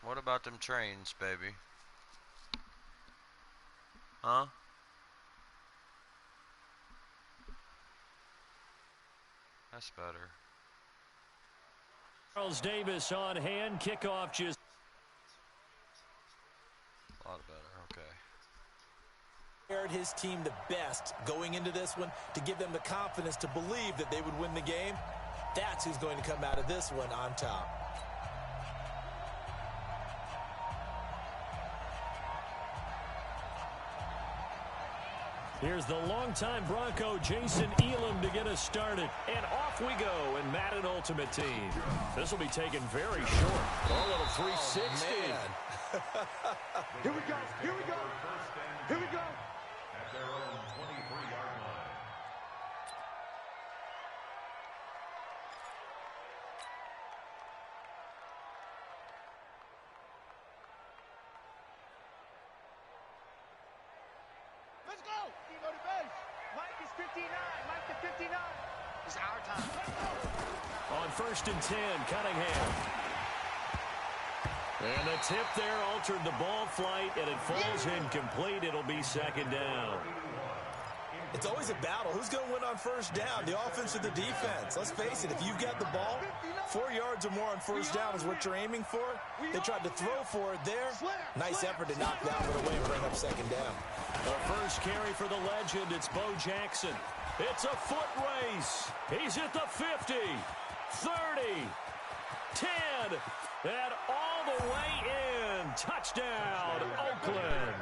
What about them trains, baby? Huh? That's better. Charles Davis on hand. Kickoff just A lot better, okay. Prepared his team the best going into this one to give them the confidence to believe that they would win the game. That's who's going to come out of this one on top. Here's the longtime Bronco, Jason Elam, to get us started. And off we go in Madden Ultimate Team. This will be taken very short. A little 360. Here we go. Here we go. Here we go. At their own 23-yard line. Let's go. You go to base. Mike is 59. Mike to 59. It's our time. Let's go. On 1st and 10, Cunningham. And the tip there altered the ball flight, and it falls incomplete. It'll be 2nd down. It's always a battle. Who's going to win on 1st down, the offense or the defense? Let's face it, if you've got the ball, 4 yards or more on 1st down is what you're aiming for. They tried to throw for it there. Nice effort to knock that one away and bring up 2nd down. The first carry for the legend, it's Bo Jackson. It's a foot race. He's at the 50, 30, 10, and all the way in. Touchdown, Oakland.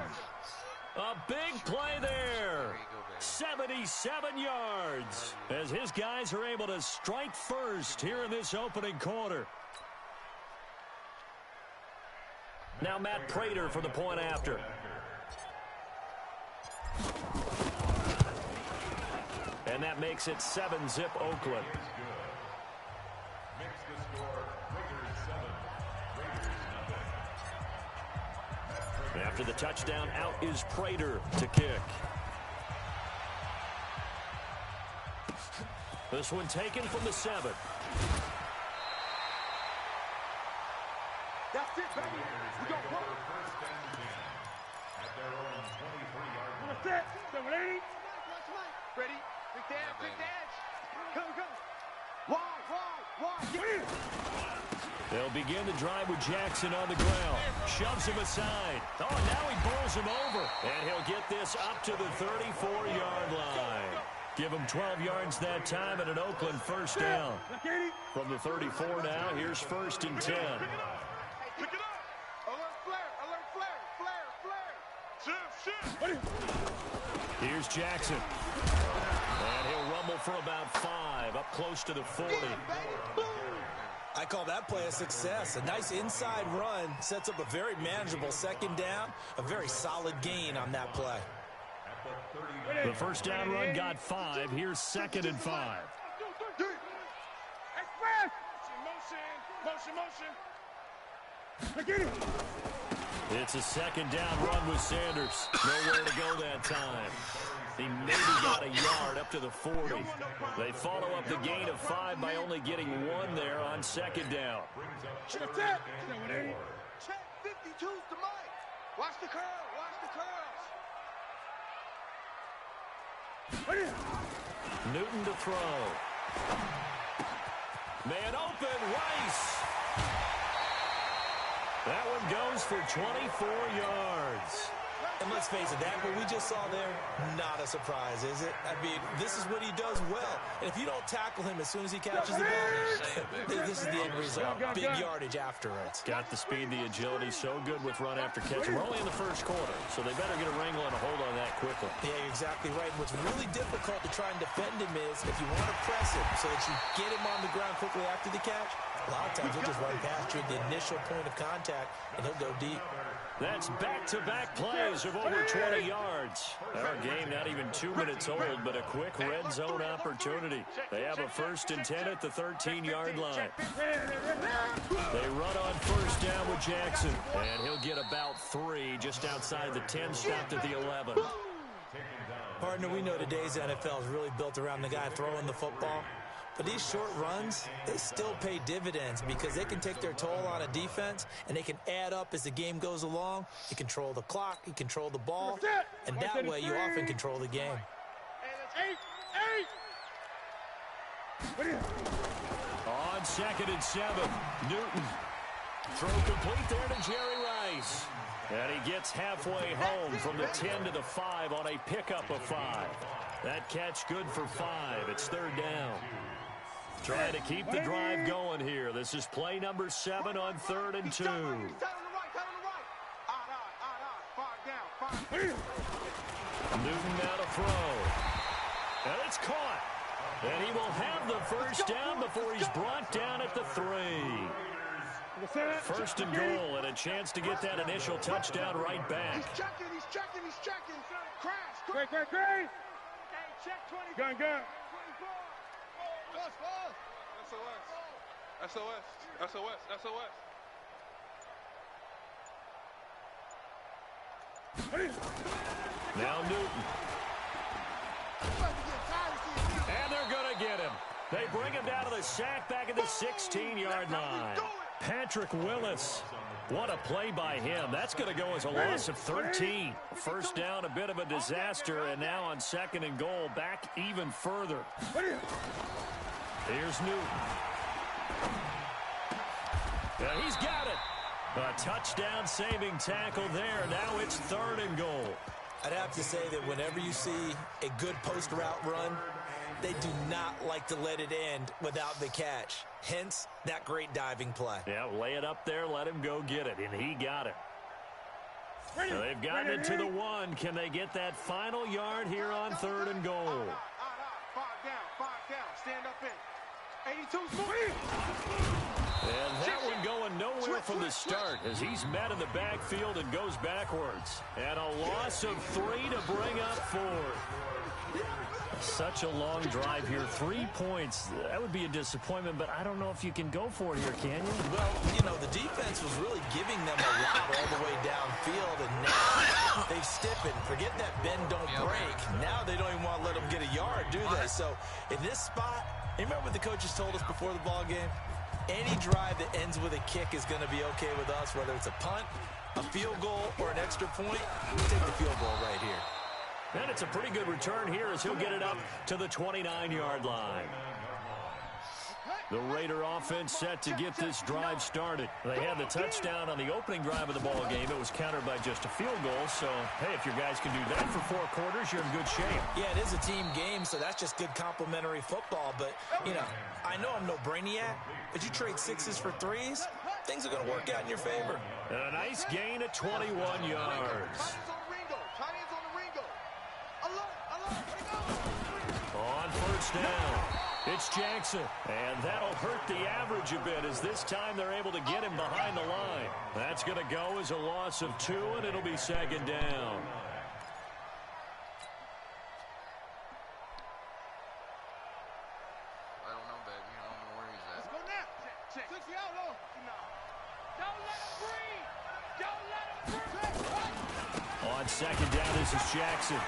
A big play there. 77 yards as his guys are able to strike first here in this opening quarter. Now Matt Prater for the point after. And that makes it 7-zip Oakland. After the touchdown, out is Prater to kick. This one taken from the 7. That's it, baby. We got one. At their own 23-yard line. On the set. 780. Ready? Quick dash, quick dash. Go, go. Wide. Get in. They'll begin the drive with Jackson on the ground. Shoves him aside. Oh, now he bowls him over. And he'll get this up to the 34-yard line. Give him 12 yards that time and an Oakland 1st down. From the 34 now, here's 1st and 10. Pick it up. Alert flare. Shift. Here's Jackson. And he'll rumble for about 5, up close to the 40. I call that play a success. A nice inside run sets up a very manageable 2nd down. A very solid gain on that play. The 1st down run got 5. Here's 2nd and 5. Motion. It's a 2nd down run with Sanders. Nowhere to go that time. He maybe got a yard up to the 40. They follow up the gain of 5 by only getting 1 there on 2nd down. Check. 52's to Mike. Watch the curl. Newton to throw. Man open, Rice. That one goes for 24 yards. And let's face it, that what we just saw there, not a surprise, is it? I mean, this is what he does well. And if you don't tackle him as soon as he catches the ball, this is the end result. Big yardage afterwards. Got the speed, the agility, so good with run after catch. We're only in the 1st quarter, so they better get a wrangle and a hold on that quickly. Yeah, you're exactly right. And what's really difficult to try and defend him is if you want to press him so that you get him on the ground quickly after the catch, a lot of times he'll just run past you at the initial point of contact, and he'll go deep. That's back-to-back plays of over 20 yards. Our game not even 2 minutes old, but a quick red zone opportunity. They have a 1st and 10 at the 13-yard line. They run on 1st down with Jackson, and he'll get about 3 just outside the 10, stopped at the 11. Partner, we know today's NFL is really built around the guy throwing the football. But these short runs, they still pay dividends because they can take their toll on a defense, and they can add up as the game goes along. You control the clock, you control the ball, and that way you often control the game. On 2nd and 7, Newton. Throw complete there to Jerry Rice. And he gets halfway home from the 10 to the 5 on a pickup of 5. That catch good for 5. It's 3rd down. Trying to keep the drive going here. This is play number 7 on 3rd and 2. Newton now to throw. And it's caught. And he will have the first down before he's brought down at the 3. 1st and goal, and a chance to get that initial touchdown right back. He's checking. Crash. Great. Hey, check 20. Gun. SOS. Now Newton. And they're going to get him. They bring him down to the sack back at the 16-yard line. Patrick Willis. What a play by him. That's going to go as a loss of 13. First down, a bit of a disaster, and now on 2nd and goal, back even further. Here's Newton. And he's got it. A touchdown-saving tackle there. Now it's 3rd and goal. I'd have to say that whenever you see a good post route run, they do not like to let it end without the catch. Hence, that great diving play. Yeah, lay it up there, let him go get it, and he got it. So they've gotten it to the 1. Can they get that final yard here on 3rd and goal? 5 down. Stand up in. 82. And that one going nowhere from the start as he's met in the backfield and goes backwards. And a loss of 3 to bring up 4. Such a long drive here. 3 points. That would be a disappointment, but I don't know if you can go for it here, can you? Well, the defense was really giving them a lot all the way downfield, and now they've stiffened. Forget that bend, don't break. Now they don't even want to let them get a yard, do they? So in this spot, remember what the coaches told us before the ball game? Any drive that ends with a kick is going to be okay with us, whether it's a punt, a field goal, or an extra point. We'll take the field goal right here. And it's a pretty good return here as he'll get it up to the 29-yard line. The Raider offense set to get this drive started. They had the touchdown on the opening drive of the ball game. It was countered by just a field goal. So, hey, if your guys can do that for 4 quarters, you're in good shape. Yeah, it is a team game, so that's just good complimentary football. But, I know I'm no brainiac, but you trade 6s for 3s, things are going to work out in your favor. And a nice gain of 21 yards. On 1st down, it's Jackson. And that'll hurt the average a bit as this time they're able to get him behind the line. That's going to go as a loss of 2, and it'll be 2nd down. I don't know, baby. I don't know where he's at. Let's go now. Check. Don't let him breathe. On 2nd down, this is Jackson.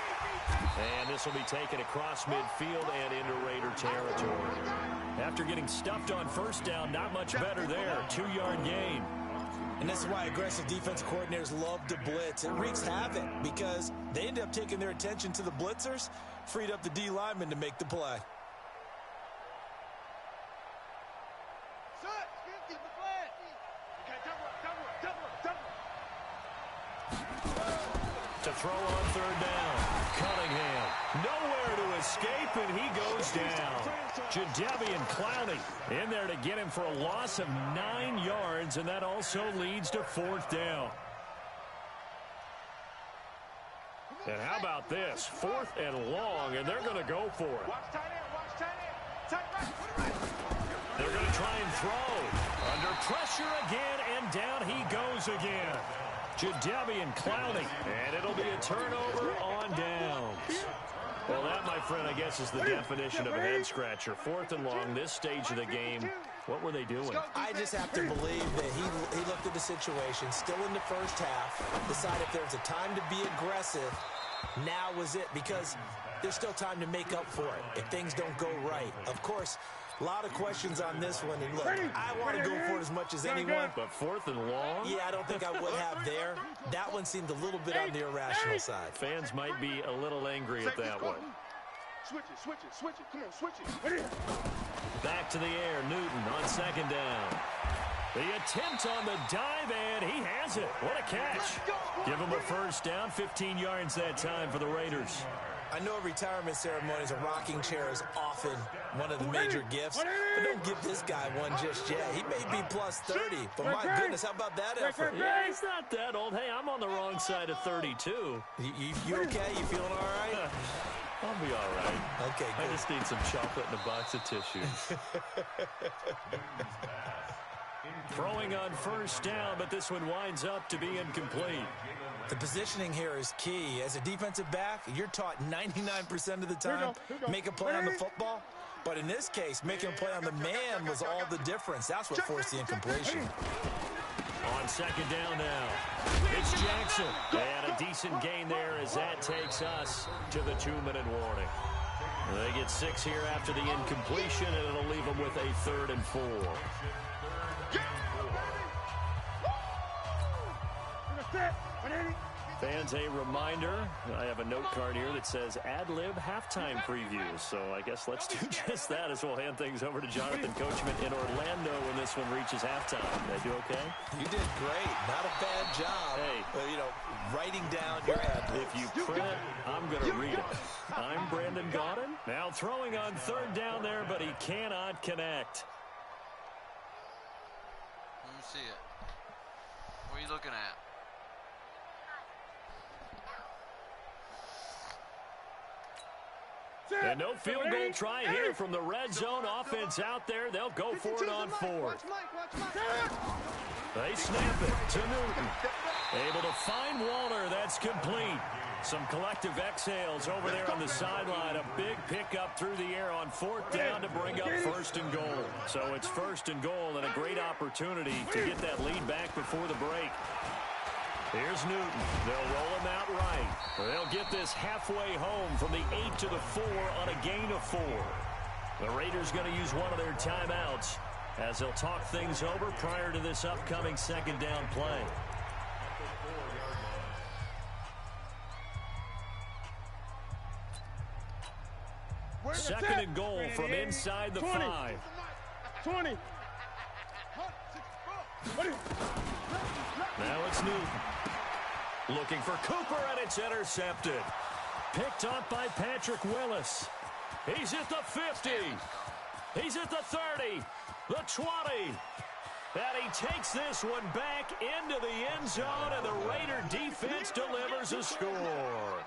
And this will be taken across midfield and into Raider territory. After getting stuffed on 1st down, not much better there. 2-yard gain. And this is why aggressive defensive coordinators love to blitz. It wreaks havoc because they end up taking their attention to the blitzers, freed up the D lineman to make the play. To throw on 3rd down. Cunningham. Nowhere to escape, and he goes down. Jadeveon Clowney in there to get him for a loss of 9 yards, and that also leads to 4th down. And how about this? 4th and long, and they're going to go for it. They're going to try and throw. Under pressure again, and down he goes again. Jadeveon Clowney, and it'll be a turnover on downs. Well, that, my friend, I guess is the definition of a head-scratcher. 4th and long, this stage of the game. What were they doing? I just have to believe that he looked at the situation, still in the first half, decided if there was a time to be aggressive, now was it, because there's still time to make up for it if things don't go right. Of course, A lot of questions on this one. And look, I want to go for it as much as anyone. But 4th and long? Yeah, I don't think I would have there. That one seemed a little bit on the irrational side. Fans might be a little angry at that one. Switch it. Come on, switch it. Back to the air, Newton on 2nd down. The attempt on the dive, and he has it. What a catch. Give him a 1st down, 15 yards that time for the Raiders. I know retirement ceremonies, a rocking chair is often one of the major gifts, but don't give this guy one just yet. He may be plus 30, but my goodness, how about that effort? Yeah, he's not that old. Hey, I'm on the wrong side of 32. You okay? You feeling all right? I'll be all right. Okay, good. I just need some chocolate and a box of tissues. Throwing on 1st down, but this one winds up to be incomplete. The positioning here is key. As a defensive back, you're taught 99% of the time, make a play on the football. But in this case, making a play on the man was all the difference. That's what forced the incompletion. On 2nd down now, it's Jackson. And a decent gain there as that takes us to the 2-minute warning. They get 6 here after the incompletion, and it'll leave them with a 3rd and 4. Fans, a reminder, I have a note card here that says ad-lib halftime previews. So I guess let's do just that as we'll hand things over to Jonathan Coachman in Orlando when this one reaches halftime. Did I do okay? You did great. Not a bad job. Hey. Writing down your ad-libs. If you print it, I'm going to read it. I'm Brandon Gaudin. Now throwing on 3rd down there, but he cannot connect. Let me see it. What are you looking at? And no field goal try here from the red zone offense out there. They'll go for it on 4th. They snap it to Newton. Able to find Walter. That's complete. Some collective exhales over there on the sideline. A big pickup through the air on 4th down to bring up 1st and goal. So it's 1st and goal and a great opportunity to get that lead back before the break. Here's Newton. They'll roll him out right. They'll get this halfway home from the 8 to the 4 on a gain of 4. The Raiders going to use one of their timeouts as they'll talk things over prior to this upcoming 2nd down play. Second and goal from inside the 5. 20. Now it's Newton. Looking for Cooper, and it's intercepted. Picked up by Patrick Willis. He's at the 50. He's at the 30. The 20. And he takes this one back into the end zone, and the Raider defense delivers a score.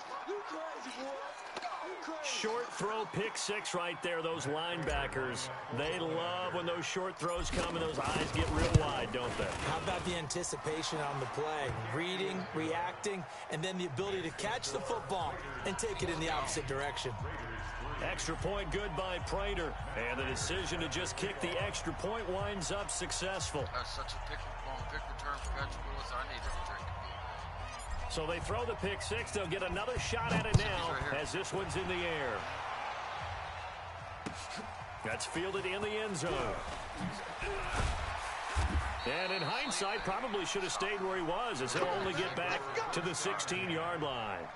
Short throw, pick 6 right there. Those linebackers, they love when those short throws come and those eyes get real wide, don't they? How about the anticipation on the play? Reading, reacting, and then the ability to catch the football and take it in the opposite direction. Extra point good by Prater. And the decision to just kick the extra point winds up successful. That's such a long pick return for Patrick Willis. I needed to drink. So they throw the pick 6. They'll get another shot at it now as this one's in the air. That's fielded in the end zone. And in hindsight, probably should have stayed where he was as he'll only get back to the 16-yard line.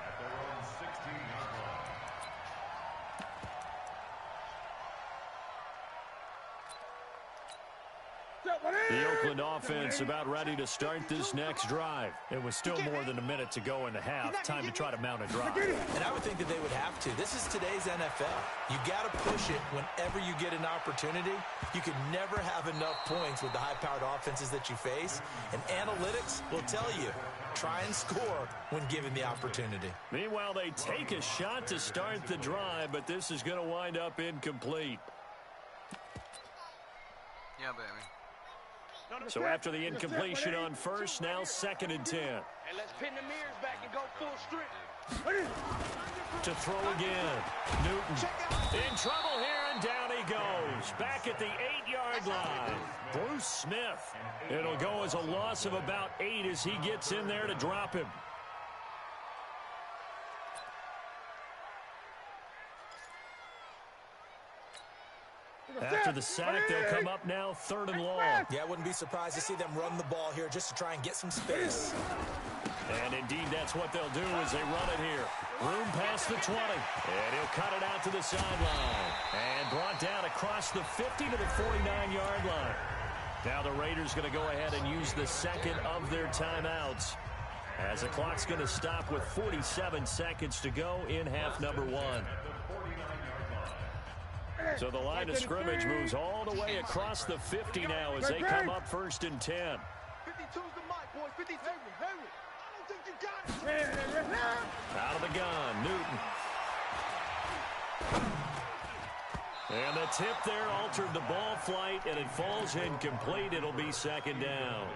The Oakland offense about ready to start this next drive. It was still more than a minute to go in the half. Time to try to mount a drive. And I would think that they would have to. This is today's NFL. You got to push it whenever you get an opportunity. You can never have enough points with the high-powered offenses that you face. And analytics will tell you, try and score when given the opportunity. Meanwhile, they take a shot to start the drive, but this is going to wind up incomplete. Yeah, baby. So after the incompletion on 1st, now 2nd and 10. Hey, let's pin the mirrors back and go full strip. To throw again. Newton in trouble here, and down he goes. Back at the 8-yard line. Bruce Smith. It'll go as a loss of about 8 as he gets in there to drop him. After the sack, they'll come up now 3rd and long. Yeah, I wouldn't be surprised to see them run the ball here just to try and get some space. And indeed, that's what they'll do as they run it here. Room past the 20. And he'll cut it out to the sideline. And brought down across the 50 to the 49-yard line. Now the Raiders going to go ahead and use the second of their timeouts, as the clock's going to stop with 47 seconds to go in half number 1. So the line of scrimmage moves all the way across the 50 now as they come up 1st and 10. 52's the mic, boy. 52. I don't think you got it. Out of the gun, Newton. And the tip there altered the ball flight, and it falls incomplete. It'll be 2nd down.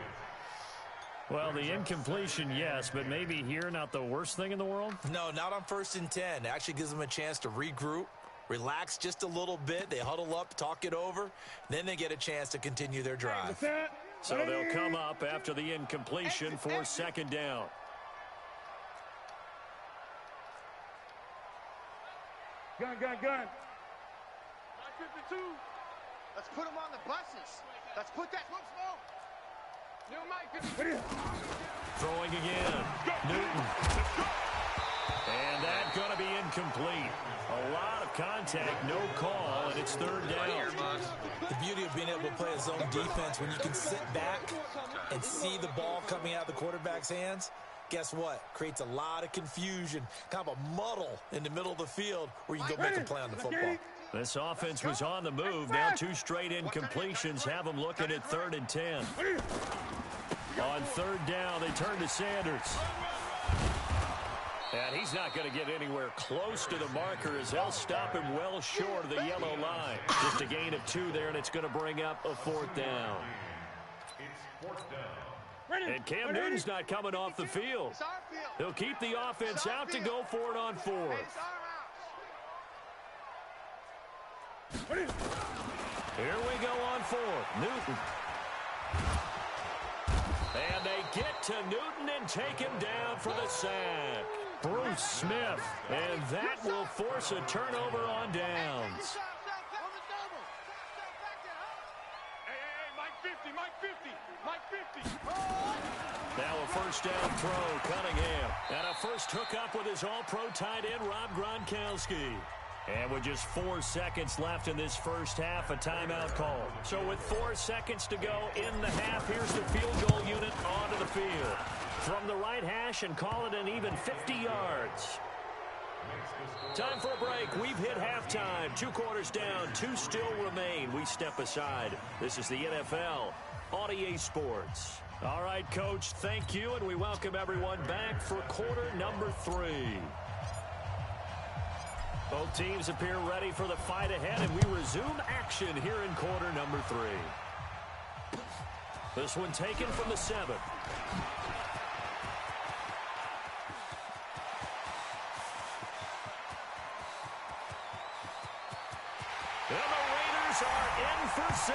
Well, the incompletion, yes, but maybe here not the worst thing in the world? No, not on 1st and 10. It actually gives them a chance to regroup, relax just a little bit. They huddle up, talk it over. Then they get a chance to continue their drive. So they'll come up after the incompletion for 2nd down. Gun. 52. Let's put them on the buses. Let's put that. New Mike. Throwing again. Newton. And that's going to be incomplete. A lot of contact, no call, and it's 3rd down. The beauty of being able to play a zone defense, when you can sit back and see the ball coming out of the quarterback's hands, guess what? Creates a lot of confusion, kind of a muddle in the middle of the field where you go make a play on the football. This offense was on the move. Now 2 straight incompletions have them looking at 3rd and 10. On 3rd down, they turn to Sanders. And he's not going to get anywhere close to the marker as they'll stop him well short of the yellow line. Just a gain of 2 there, and it's going to bring up a 4th down. And Cam Newton's not coming off the field. He'll keep the offense out to go for it on 4th. Here we go on 4th. Newton. And they get to Newton and take him down for the sack. Bruce Smith. And that will force a turnover on downs. Mike 50. Now a 1st down throw, Cunningham. And a first hookup with his all-pro tight end, Rob Gronkowski. And with just 4 seconds left in this first half, a timeout call. So with 4 seconds to go in the half, here's the field goal unit onto the field. From the right hash and call it an even 50 yards. Time for a break. We've hit halftime. 2 quarters down, 2 still remain. We step aside. This is the NFL on EA Sports. All right, Coach, thank you, and we welcome everyone back for quarter number 3. Both teams appear ready for the fight ahead, and we resume action here in quarter number 3. This one taken from the 7. And the Raiders are in for 6.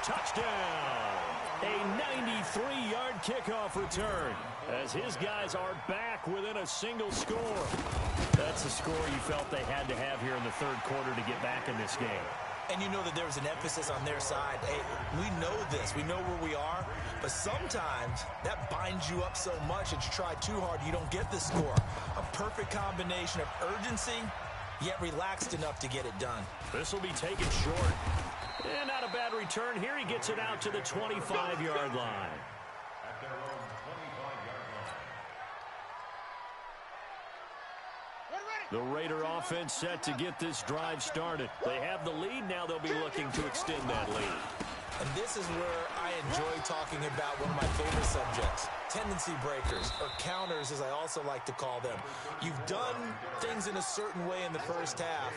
Touchdown. A 93-yard kickoff return as his guys are back within a single score. That's the score you felt they had to have here in the 3rd quarter to get back in this game. And you know that there was an emphasis on their side. Hey, we know this. We know where we are. But sometimes that binds you up so much that you try too hard, you don't get the score. A perfect combination of urgency, yet relaxed enough to get it done. This will be taken short. And not a bad return here. He gets it out to the 25-yard line. At their own 25-yard line. The Raider offense set to get this drive started. They have the lead. Now they'll be looking to extend that lead. And this is where I enjoy talking about one of my favorite subjects, tendency breakers, or counters as I also like to call them. You've done things in a certain way in the first half,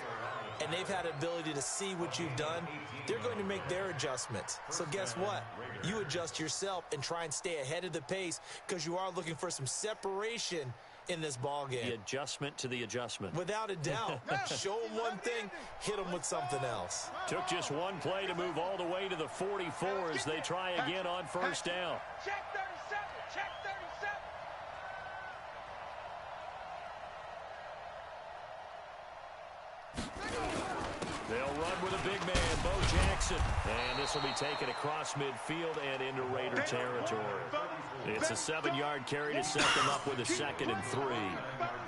and they've had ability to see what you've done. They're going to make their adjustments. So guess what? You adjust yourself and try and stay ahead of the pace because you are looking for some separation in this ball game. The adjustment to the adjustment. Without a doubt. Show them one thing, hit them with something else. Took just one play to move all the way to the 44 as they try again on 1st down. Check 37. Check 37. They'll run with a big man, Bo Jackson. And this will be taken across midfield and into Raider territory. It's a 7-yard carry to set them up with a 2nd and 3.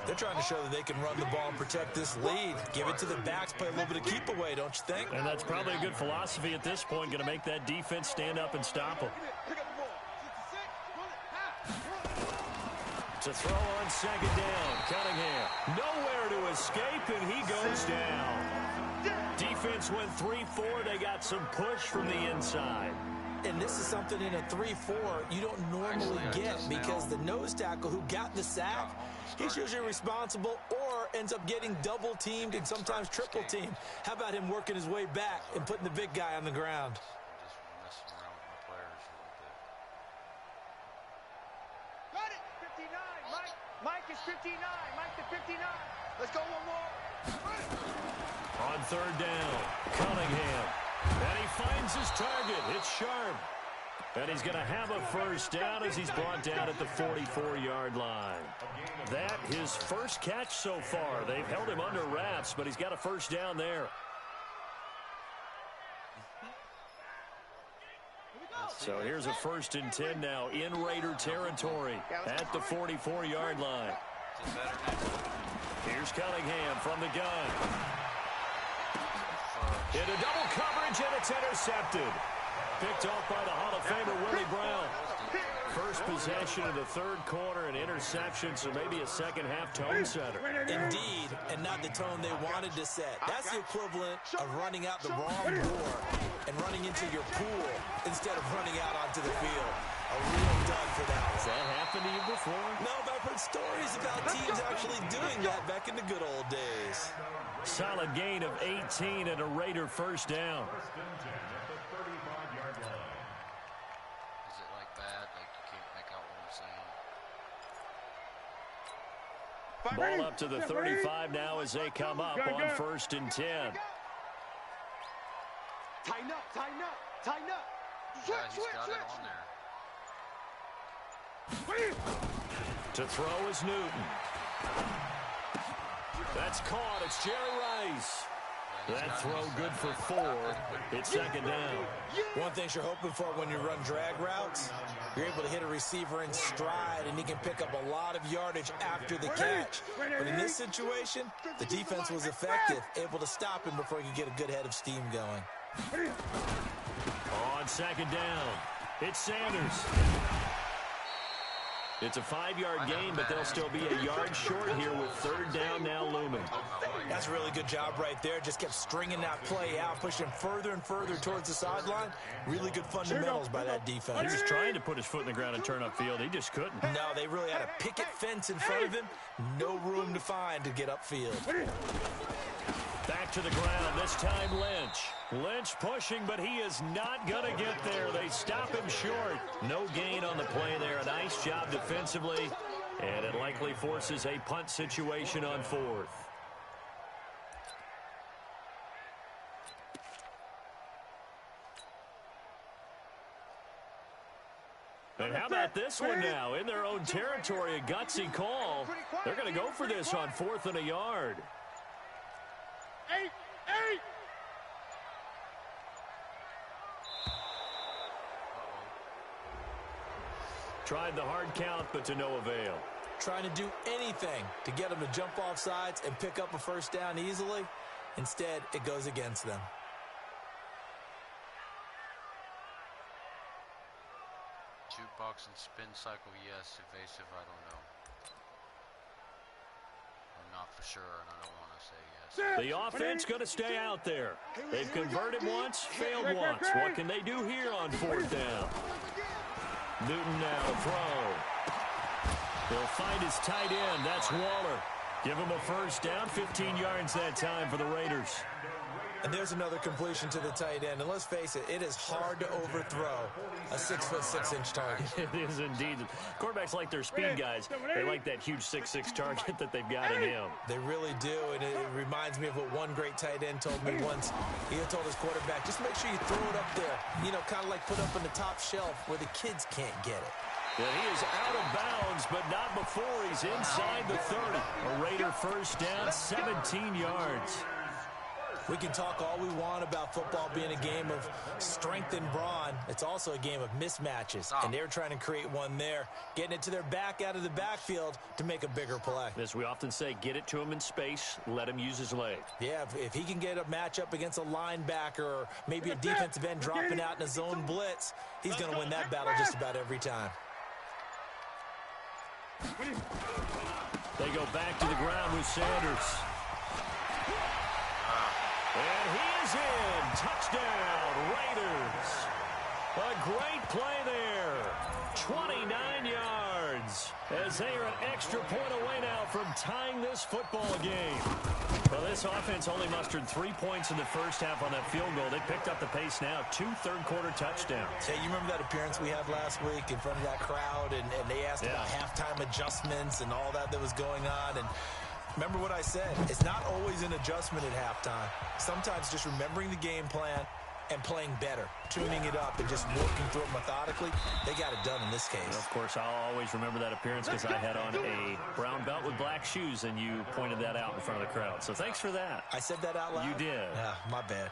They're trying to show that they can run the ball and protect this lead. Give it to the backs, play a little bit of keep away, don't you think? And that's probably a good philosophy at this point, going to make that defense stand up and stop them. To throw on 2nd down, Cunningham. Nowhere to escape, and he goes down. Defense went 3-4. They got some push from the inside. And this is something in a 3-4 you don't normally get because the nose tackle who got the sack, he's usually responsible or ends up getting double teamed and sometimes triple teamed. How about him working his way back and putting the big guy on the ground? Just messing around with my players a little bit. Got it! 59, Mike. Mike is 59. Mike to 59. Let's go one more. On 3rd down, Cunningham. And he finds his target. It's Sharp. And he's going to have a 1st down as he's brought down at the 44-yard line. That his first catch so far. They've held him under wraps, but he's got a 1st down there. So here's a 1st and 10 now in Raider territory at the 44-yard line. Here's Cunningham from the gun. Into double coverage, and it's intercepted. Picked off by the Hall of Famer Willie Brown. First possession of the 3rd quarter, an interception, so maybe a second-half tone setter. Indeed, and not the tone they wanted to set. That's the equivalent of running out the wrong door and running into your pool instead of running out onto the field. A real dud for that. Has that happened to you before? No, but I've heard stories about teams actually doing that back in the good old days. Solid gain of 18 and a Raider 1st down. Is it like bad? Like you can't make out what I'm saying? Ball up to the 35 now as they come up on 1st and 10. Tighten up, tighten up, tighten up. Yeah, he's got it on there. To throw is Newton. That's caught. It's Jerry Rice. That throw good for 4. It's 2nd down. One thing you're hoping for when you run drag routes, you're able to hit a receiver in stride, and he can pick up a lot of yardage after the catch. But in this situation, the defense was effective, able to stop him before he could get a good head of steam going. On 2nd down, it's Sanders. It's a 5-yard gain, but they'll still be a yard short here with 3rd down now looming. That's a really good job right there. Just kept stringing that play out, pushing further and further towards the sideline. Really good fundamentals by that defense. He was trying to put his foot in the ground and turn upfield. He just couldn't. No, they really had a picket fence in front of him. No room to find to get upfield. Back to the ground, this time Lynch. Lynch pushing, but he is not going to get there. They stop him short. No gain on the play there. A nice job defensively, and it likely forces a punt situation on 4th. And how about this one now? In their own territory, a gutsy call. They're going to go for this on 4th and a yard. 8. Tried the hard count, but to no avail. Trying to do anything to get them to jump off sides and pick up a 1st down easily. Instead, it goes against them. Jukebox and spin cycle, yes. Evasive, I don't know. I'm not for sure, and I don't want to say yes. The offense going to stay out there. They've converted once, failed once. What can they do here on 4th down? Newton now throw. He'll find his tight end. That's Waller. Give him a 1st down, 15 yards that time for the Raiders. And there's another completion to the tight end. And let's face it, it is hard to overthrow a 6'6" target. It is indeed. Quarterbacks like their speed guys. They like that huge 6'6" target that they've got in him. They really do, and it reminds me of what one great tight end told me once. He had told his quarterback, just make sure you throw it up there. You know, kind of like put up on the top shelf where the kids can't get it. Yeah, he is out of bounds, but not before he's inside the 30. A Raider 1st down, 17 yards. We can talk all we want about football being a game of strength and brawn. It's also a game of mismatches, and they're trying to create one there, getting it to their back out of the backfield to make a bigger play. As we often say, get it to him in space, let him use his leg. Yeah, if he can get a matchup against a linebacker or maybe a defensive end dropping out in a zone blitz, he's going to win that battle just about every time. They go back to the ground with Sanders. And he is in. Touchdown, Raiders. A great play there. 29 yards. As they are an extra point away now from tying this football game. Well, this offense only mustered 3 points in the first half on that field goal. They picked up the pace now. 2 third-quarter touchdowns. Hey, you remember that appearance we had last week in front of that crowd, and they asked about halftime adjustments and all that was going on, and remember what I said. It's not always an adjustment at halftime. Sometimes just remembering the game plan and playing better, tuning it up and just working through it methodically. They got it done in this case. And of course, I'll always remember that appearance because I had on a brown belt with black shoes, and you pointed that out in front of the crowd. So thanks for that. I said that out loud? You did. Yeah, my bad.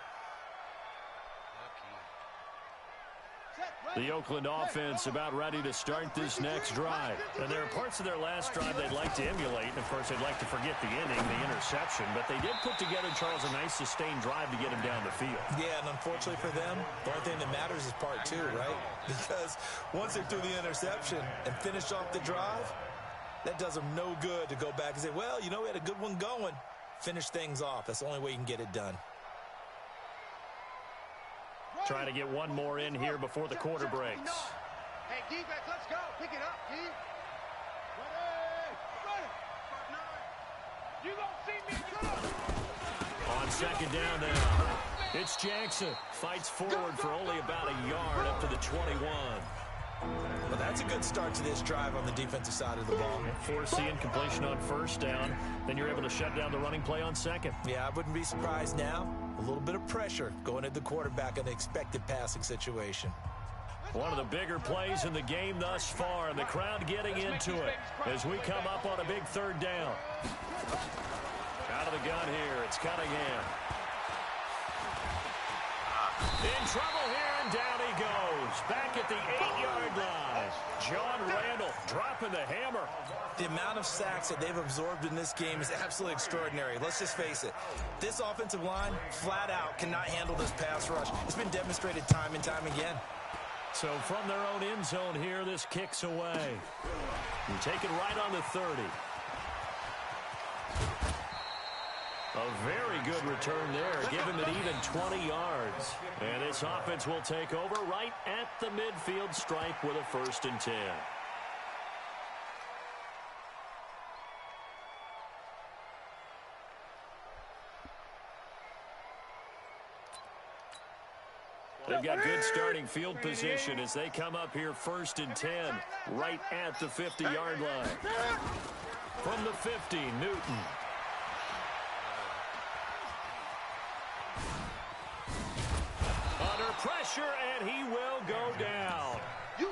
The Oakland offense about ready to start this next drive. And there are parts of their last drive they'd like to emulate. And, of course, they'd like to forget the inning, the interception. But they did put together, Charles, a nice sustained drive to get him down the field. Yeah, and unfortunately for them, the only thing that matters is part 2, right? Because once they threw the interception and finished off the drive, that does them no good to go back and say, well, you know, we had a good one going. Finish things off. That's the only way you can get it done. Trying to get one more in here before the quarter breaks. Hey, defense, let's go. Pick it up, D. Ready. You gonna see me On second down now, it's Jackson. Fights forward for only about a yard up to the 21. Well, that's a good start to this drive on the defensive side of the ball. Forcing completion on first down. Then you're able to shut down the running play on second. Yeah, I wouldn't be surprised now. A little bit of pressure going at the quarterback in an expected passing situation. One of the bigger plays in the game thus far, and the crowd getting into it as we come up on a big third down. Out of the gun here, it's Cunningham. In trouble here, and down he goes. Back at the 8-yard line. John Randall dropping the hammer. The amount of sacks that they've absorbed in this game is absolutely extraordinary. Let's just face it. This offensive line, flat out, cannot handle this pass rush. It's been demonstrated time and time again. So from their own end zone here, this kicks away. You take it right on the 30. A very good return there. Give him an even 20 yards. And this offense will take over right at the midfield stripe with a 1st and 10. They've got good starting field position as they come up here 1st and 10 right at the 50-yard line. From the 50, Newton. Under pressure, and he will go down.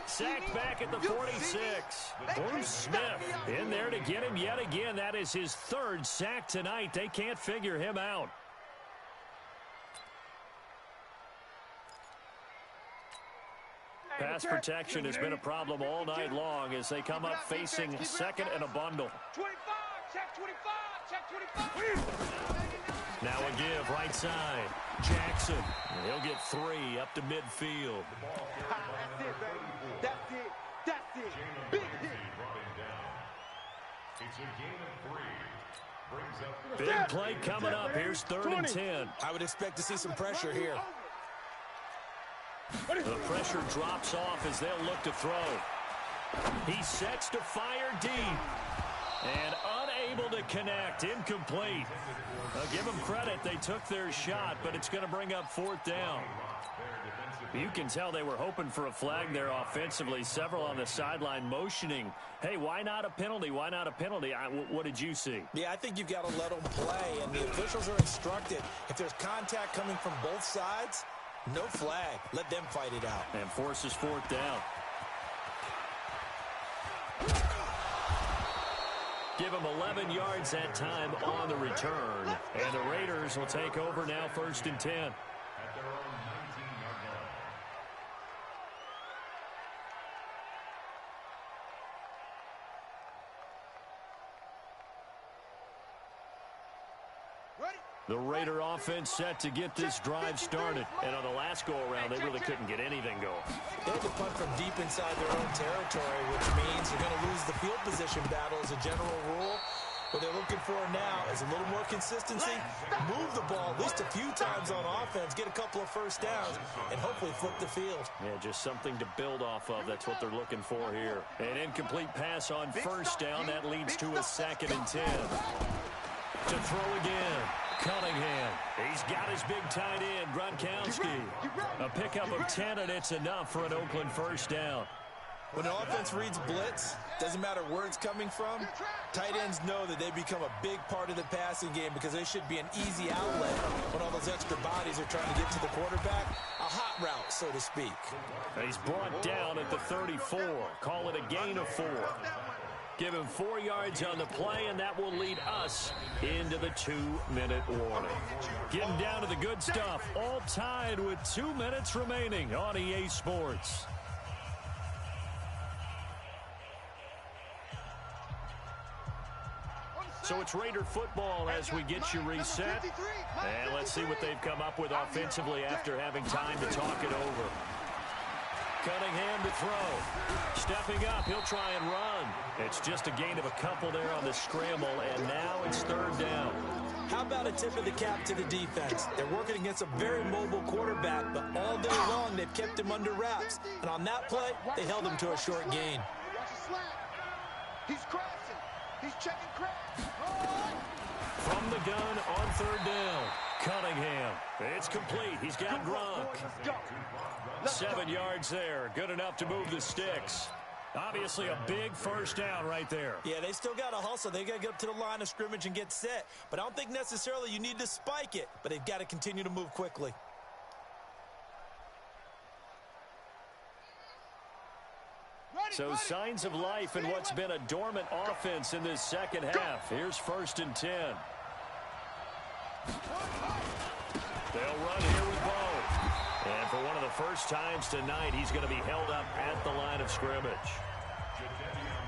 Sacked back at the 46. Bruce Smith in there to get him yet again. That is his 3rd sack tonight. They can't figure him out. Pass protection has been a problem all night long as they come up facing 2nd and a bundle. 25, check 25, check 25. Now a give right side. Jackson. And he'll get 3 up to midfield. That's it, baby. That's it. That's it. Big hit. It's a gain of 3. Brings up Big play coming up. Here's 3rd and 10. I would expect to see some pressure here. The pressure drops off as they'll look to throw. He sets to fire deep. And unable to connect. Incomplete. Give them credit. They took their shot, but it's going to bring up 4th down. You can tell they were hoping for a flag there offensively. Several on the sideline motioning. Hey, why not a penalty? Why not a penalty? What did you see? Yeah, I think you've got to let them play, and the officials are instructed. If there's contact coming from both sides, no flag. Let them fight it out. And forces 4th down. Give him 11 yards that time on the return. And the Raiders will take over now, 1st and 10. At their own 19-yard line. The Raider offense set to get this drive started. And on the last go-around, they really couldn't get anything going. They had to punt from deep inside their own territory, which means they're going to lose the field position battle as a general rule. What they're looking for now is a little more consistency, move the ball at least a few times on offense, get a couple of first downs, and hopefully flip the field. Yeah, just something to build off of. That's what they're looking for here. An incomplete pass on 1st down. That leads to a 2nd and 10. To throw again. Cunningham. He's got his big tight end, Gronkowski. A pickup of 10, and it's enough for an Oakland 1st down. When an offense reads blitz, doesn't matter where it's coming from, tight ends know that they become a big part of the passing game because they should be an easy outlet when all those extra bodies are trying to get to the quarterback. A hot route, so to speak. He's brought down at the 34. Call it a gain of 4. Give him 4 yards on the play, and that will lead us into the 2-minute warning. Getting down to the good stuff. All tied with 2 minutes remaining on EA Sports. So it's Raider football as we get you reset. And let's see what they've come up with offensively after having time to talk it over. Cunningham to throw. Stepping up, he'll try and run. It's just a gain of a couple there on the scramble, and now it's 3rd down. How about a tip of the cap to the defense? They're working against a very mobile quarterback, but all day long they've kept him under wraps. And on that play, they held him to a short gain. He's crashing. He's checking crash. From the gun on 3rd down. Cunningham. It's complete. He's got Gronk. 7 yards there. Good enough to move the sticks. Obviously a big 1st down right there. Yeah, they still got to hustle. They got to get up to the line of scrimmage and get set. But I don't think necessarily you need to spike it. But they've got to continue to move quickly. So signs of life in what's been a dormant offense in this 2nd half. Here's 1st and 10. They'll run here with Bo. And for one of the first times tonight, he's going to be held up at the line of scrimmage.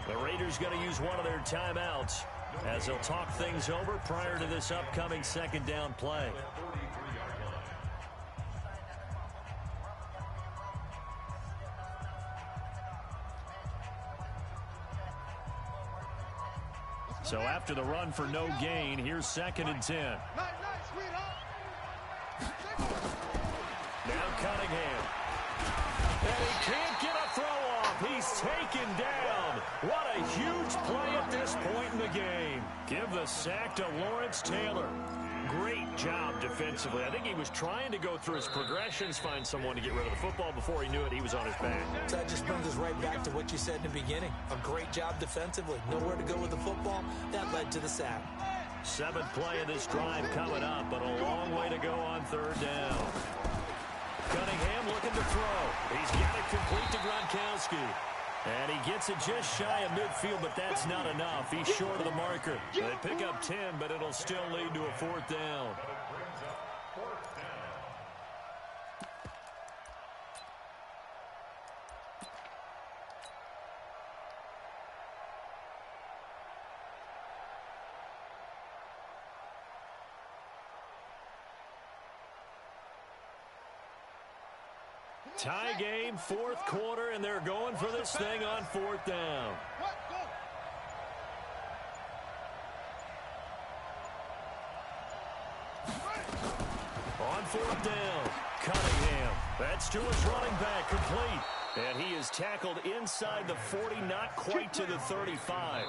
The Raiders going to use one of their timeouts as they'll talk things over prior to this upcoming 2nd down play. So after the run for no gain, here's 2nd and 10. Now Cunningham. And he can't get a throw off. He's taken down. What a huge play at this point in the game. Give the sack to Lawrence Taylor. Great job defensively. I think he was trying to go through his progressions, find someone to get rid of the football. Before he knew it, he was on his back. So that just brings us right back to what you said in the beginning. A great job defensively. Nowhere to go with the football. That led to the sack. 7th play of this drive coming up, but a long way to go on 3rd down. Cunningham looking to throw. He's got it complete to Gronkowski. And he gets it just shy of midfield, but that's not enough. He's short of the marker. They pick up 10, but it'll still lead to a 4th down. Tie game, 4th quarter, and they're going for this thing on 4th down. On 4th down, Cunningham. That's to his running back, complete. And he is tackled inside the 40, not quite to the 35.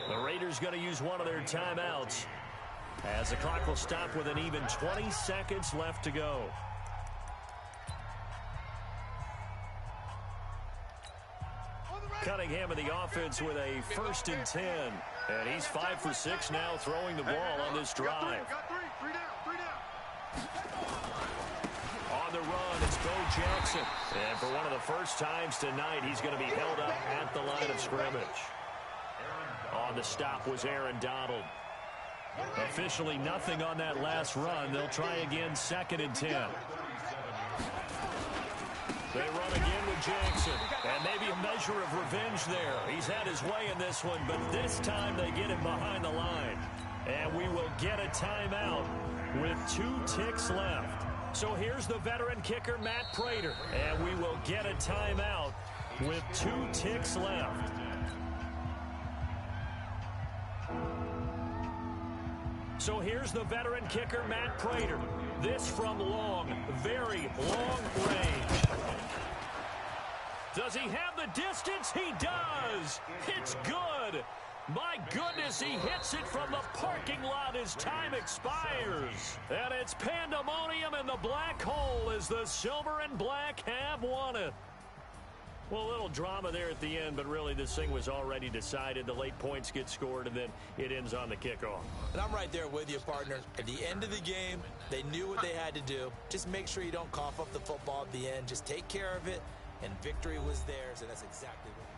The Raiders going to use one of their timeouts as the clock will stop with an even 20 seconds left to go. Cunningham in the offense with a 1st and 10. And he's 5 for 6 now throwing the ball on this drive. On the run, it's Bo Jackson. And for one of the first times tonight, he's going to be held up at the line of scrimmage. On the stop was Aaron Donald. Officially nothing on that last run. They'll try again 2nd and 10. They run again with Jackson. And maybe a measure of revenge there. He's had his way in this one, but this time they get him behind the line. And we will get a timeout with 2 ticks left. So here's the veteran kicker, Matt Prater. And we will get a timeout with 2 ticks left. So here's the veteran kicker, Matt Prater. This from long, very long range. Does he have the distance? He does. It's good. My goodness, he hits it from the parking lot as time expires. And it's pandemonium in the black hole as the silver and black have won it. Well, a little drama there at the end, but really this thing was already decided. The late points get scored, and then it ends on the kickoff. And I'm right there with you, partner. At the end of the game, they knew what they had to do. Just make sure you don't cough up the football at the end. Just take care of it, and victory was theirs, and that's exactly what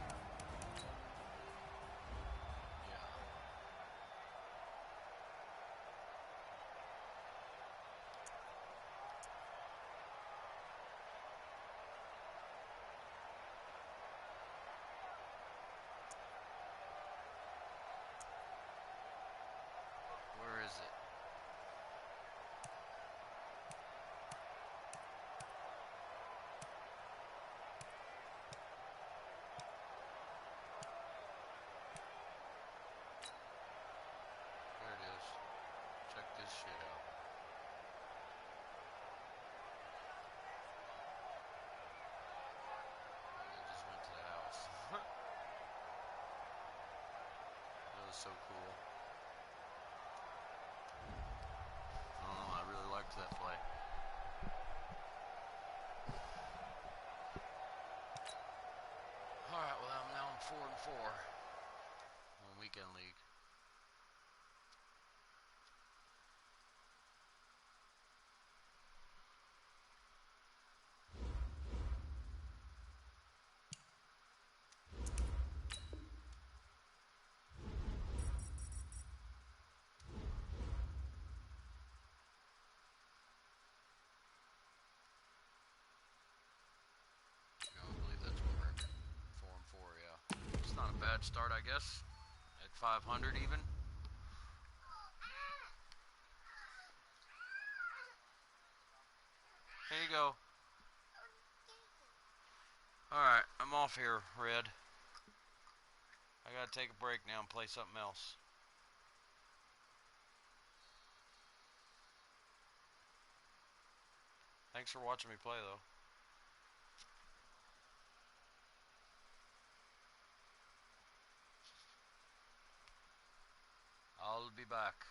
so cool. I don't know, I really liked that play. Alright, well now I'm 4-4 on weekend league. Bad start, I guess, at 500 even. Here you go. Alright, I'm off here, Red. I gotta take a break now and play something else. Thanks for watching me play, though. I'll be back.